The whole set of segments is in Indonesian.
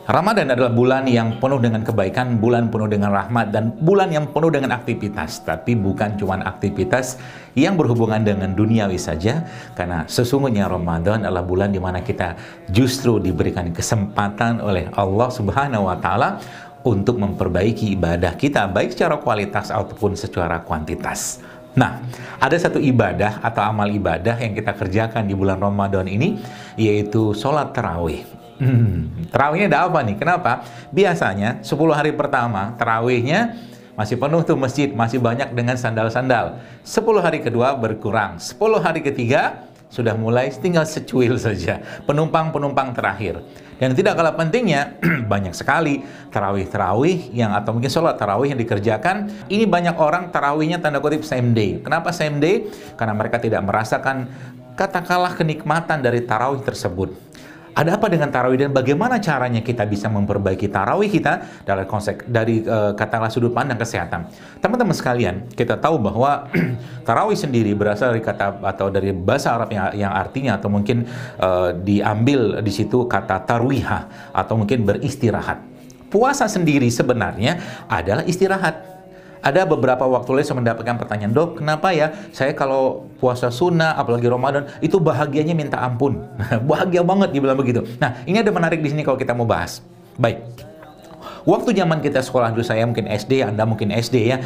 Ramadan adalah bulan yang penuh dengan kebaikan, bulan penuh dengan rahmat, dan bulan yang penuh dengan aktivitas. Tapi bukan cuma aktivitas yang berhubungan dengan duniawi saja, karena sesungguhnya Ramadan adalah bulan di mana kita justru diberikan kesempatan oleh Allah Subhanahu wa Ta'ala untuk memperbaiki ibadah kita, baik secara kualitas ataupun secara kuantitas. Nah, ada satu ibadah atau amal ibadah yang kita kerjakan di bulan Ramadan ini, yaitu sholat tarawih. Tarawihnya ada apa nih? Kenapa? Biasanya 10 hari pertama tarawihnya masih penuh tuh masjid, masih banyak dengan sandal-sandal. 10 hari kedua berkurang. 10 hari ketiga sudah mulai tinggal secuil saja. Penumpang-penumpang terakhir. Dan tidak kalah pentingnya, banyak sekali tarawih-tarawih yang atau mungkin sholat tarawih yang dikerjakan. Ini banyak orang tarawihnya tanda kutip same day. Kenapa same day? Karena mereka tidak merasakan katakanlah kenikmatan dari tarawih tersebut. Ada apa dengan tarawih dan bagaimana caranya kita bisa memperbaiki tarawih kita dari konsep katakanlah sudut pandang kesehatan. Teman-teman sekalian, kita tahu bahwa tarawih sendiri berasal dari kata atau dari bahasa Arab yang artinya atau mungkin diambil di situ kata tarwiha atau mungkin beristirahat. Puasa sendiri sebenarnya adalah istirahat. Ada beberapa waktu lalu saya mendapatkan pertanyaan, "Dok, kenapa ya saya kalau puasa sunnah, apalagi Ramadan, itu bahagianya minta ampun." Bahagia banget dibilang begitu. Nah, ini ada menarik di sini kalau kita mau bahas. Baik. Waktu zaman kita sekolah dulu, saya mungkin SD, Anda mungkin SD ya.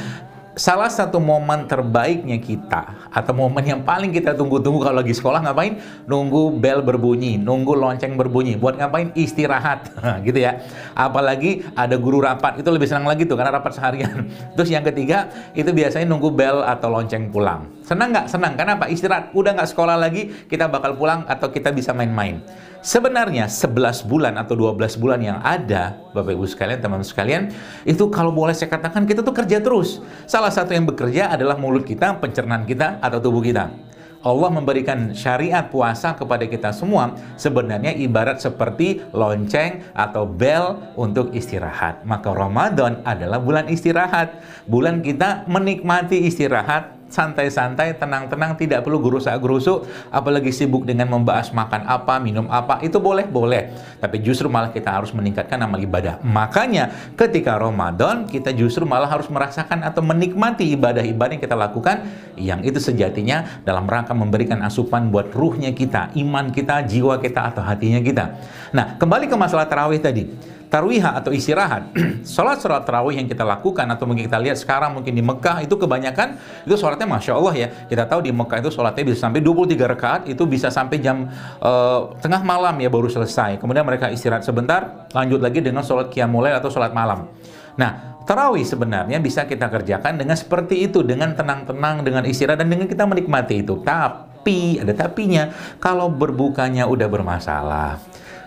Salah satu momen terbaiknya kita, atau momen yang paling kita tunggu-tunggu kalau lagi sekolah ngapain? Nunggu bel berbunyi, nunggu lonceng berbunyi. Buat ngapain? Istirahat, gitu ya. Apalagi ada guru rapat, itu lebih senang lagi tuh, karena rapat seharian. Terus yang ketiga, itu biasanya nunggu bel atau lonceng pulang. Senang nggak? Senang. Kenapa? Istirahat. Udah nggak sekolah lagi, kita bakal pulang atau kita bisa main-main. Sebenarnya 11 bulan atau 12 bulan yang ada, Bapak Ibu sekalian, teman-teman sekalian, itu kalau boleh saya katakan kita tuh kerja terus. Salah satu yang bekerja adalah mulut kita, pencernaan kita, atau tubuh kita. Allah memberikan syariat puasa kepada kita semua sebenarnya ibarat seperti lonceng atau bel untuk istirahat. Maka Ramadan adalah bulan istirahat. Bulan kita menikmati istirahat, santai-santai, tenang-tenang, tidak perlu gerusak-gerusuk, apalagi sibuk dengan membahas makan apa, minum apa, itu boleh. Tapi justru malah kita harus meningkatkan amal ibadah. Makanya ketika Ramadan, kita justru malah harus merasakan atau menikmati ibadah-ibadah yang kita lakukan, yang itu sejatinya dalam rangka memberikan asupan buat ruhnya kita, iman kita, jiwa kita, atau hatinya kita. Nah, kembali ke masalah tarawih tadi. Tarwihah atau istirahat, sholat tarawih yang kita lakukan atau mungkin kita lihat sekarang mungkin di Mekah itu kebanyakan itu sholatnya Masya Allah ya. Kita tahu di Mekah itu sholatnya bisa sampai 23 rakaat, itu bisa sampai jam tengah malam ya baru selesai. Kemudian mereka istirahat sebentar, lanjut lagi dengan sholat qiyamul lail atau sholat malam. Nah, tarawih sebenarnya bisa kita kerjakan dengan seperti itu, dengan tenang-tenang, dengan istirahat dan dengan kita menikmati itu. Tapi, ada tapinya, kalau berbukanya udah bermasalah,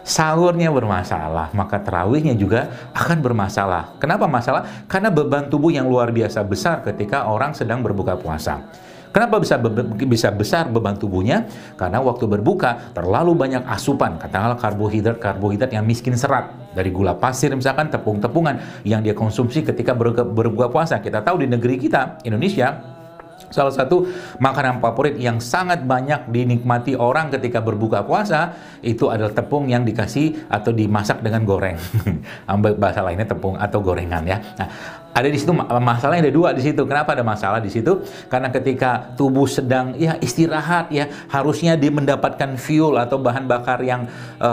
sahurnya bermasalah, maka tarawihnya juga akan bermasalah. Kenapa masalah? Karena beban tubuh yang luar biasa besar ketika orang sedang berbuka puasa. Kenapa bisa besar beban tubuhnya? Karena waktu berbuka terlalu banyak asupan, katakanlah karbohidrat yang miskin serat. Dari gula pasir misalkan, tepung-tepungan yang dia konsumsi ketika berbuka puasa. Kita tahu di negeri kita, Indonesia, salah satu makanan favorit yang sangat banyak dinikmati orang ketika berbuka puasa itu adalah tepung yang dikasih atau dimasak dengan goreng. Bahasa lainnya tepung atau gorengan ya. Nah, ada di situ masalahnya ada dua di situ. Kenapa ada masalah di situ? Karena ketika tubuh sedang ya istirahat ya, harusnya dia mendapatkan fuel atau bahan bakar yang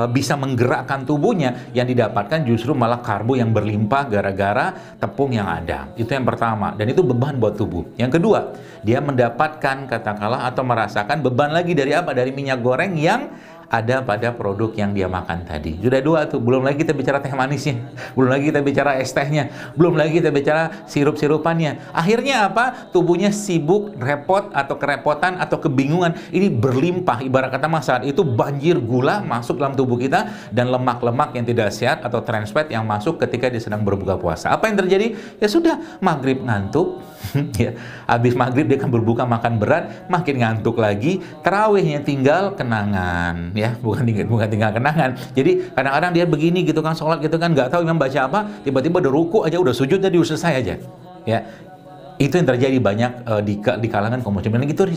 bisa menggerakkan tubuhnya, yang didapatkan justru malah karbo yang berlimpah gara-gara tepung yang ada. Itu yang pertama, dan itu beban buat tubuh. Yang kedua, dia mendapatkan katakanlah atau merasakan beban lagi dari apa? Dari minyak goreng yang ada pada produk yang dia makan tadi. Sudah dua tuh, belum lagi kita bicara teh manisnya, belum lagi kita bicara es tehnya, belum lagi kita bicara sirup-sirupannya. Akhirnya apa? Tubuhnya sibuk, repot atau kerepotan atau kebingungan. Ini berlimpah, ibarat kata saat itu banjir gula masuk dalam tubuh kita dan lemak-lemak yang tidak sehat atau trans fat yang masuk ketika dia sedang berbuka puasa. Apa yang terjadi? Ya sudah, maghrib ngantuk, ya. Habis maghrib dia akan berbuka makan berat, makin ngantuk lagi, tarawihnya tinggal kenangan. Ya, bukan tinggal kenangan. Jadi kadang-kadang dia begini gitu kan, sholat gitu kan, nggak tahu imam baca apa, tiba-tiba udah ruku aja, udah sujud jadi udah selesai aja. Ya, Itu yang terjadi banyak di kalangan kaum muslimin. Itu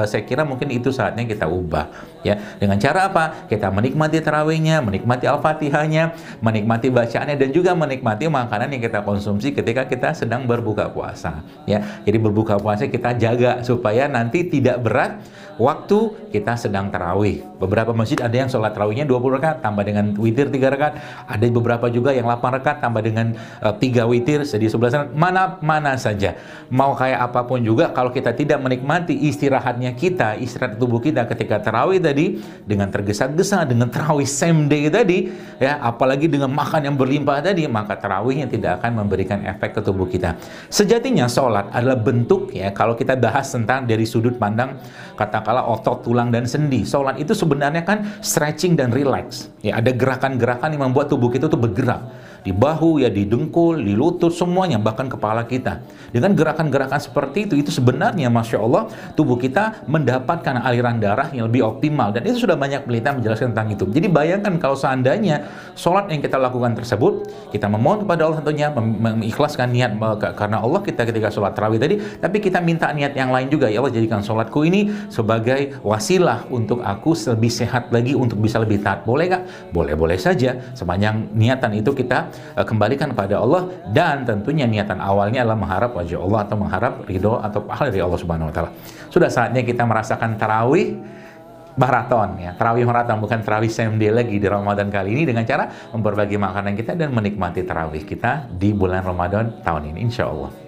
saya kira mungkin itu saatnya kita ubah, ya. Dengan cara apa? Kita menikmati tarawihnya, menikmati Al-Fatihahnya, menikmati bacaannya, dan juga menikmati makanan yang kita konsumsi ketika kita sedang berbuka puasa, ya. Jadi berbuka puasa kita jaga supaya nanti tidak berat waktu kita sedang tarawih. Beberapa masjid ada yang sholat tarawihnya 20 rakaat tambah dengan witir 3 rakaat. Ada beberapa juga yang 8 rakaat tambah dengan 3 witir, jadi 11 rakaat. Mana saja. Mau kayak apapun juga, kalau kita tidak menikmati istirahatnya kita, istirahat tubuh kita ketika tarawih tadi, dengan tergesa-gesa, dengan tarawih same day tadi, ya, apalagi dengan makan yang berlimpah tadi, maka tarawihnya tidak akan memberikan efek ke tubuh kita. Sejatinya sholat adalah bentuk, ya, kalau kita bahas tentang dari sudut pandang katakanlah otot, tulang, dan sendi. Sholat itu sebenarnya kan stretching dan relax. Ya, ada gerakan-gerakan yang membuat tubuh kita itu bergerak. Di bahu, ya, di dengkul, di lutut, semuanya, bahkan kepala kita. Dengan gerakan-gerakan seperti itu sebenarnya, Masya Allah, tubuh kita mendapatkan aliran darah yang lebih optimal. Dan itu sudah banyak penelitian menjelaskan tentang itu. Jadi bayangkan kalau seandainya sholat yang kita lakukan tersebut, kita memohon kepada Allah tentunya, mengikhlaskan niat karena Allah kita ketika sholat tarawih tadi, tapi kita minta niat yang lain juga. Ya Allah, jadikan sholatku ini sebagai wasilah untuk aku lebih sehat lagi, untuk bisa lebih taat. Boleh nggak? Boleh-boleh saja, sepanjang niatan itu kita kembalikan kepada Allah, dan tentunya niatan awalnya adalah mengharap wajah Allah atau mengharap ridho atau pahala dari Allah Subhanahu wa taala. Sudah saatnya kita merasakan tarawih maraton, ya. Tarawih maraton, bukan tarawih same day lagi di Ramadan kali ini, dengan cara memperbagi makanan kita dan menikmati tarawih kita di bulan Ramadan tahun ini, insya Allah.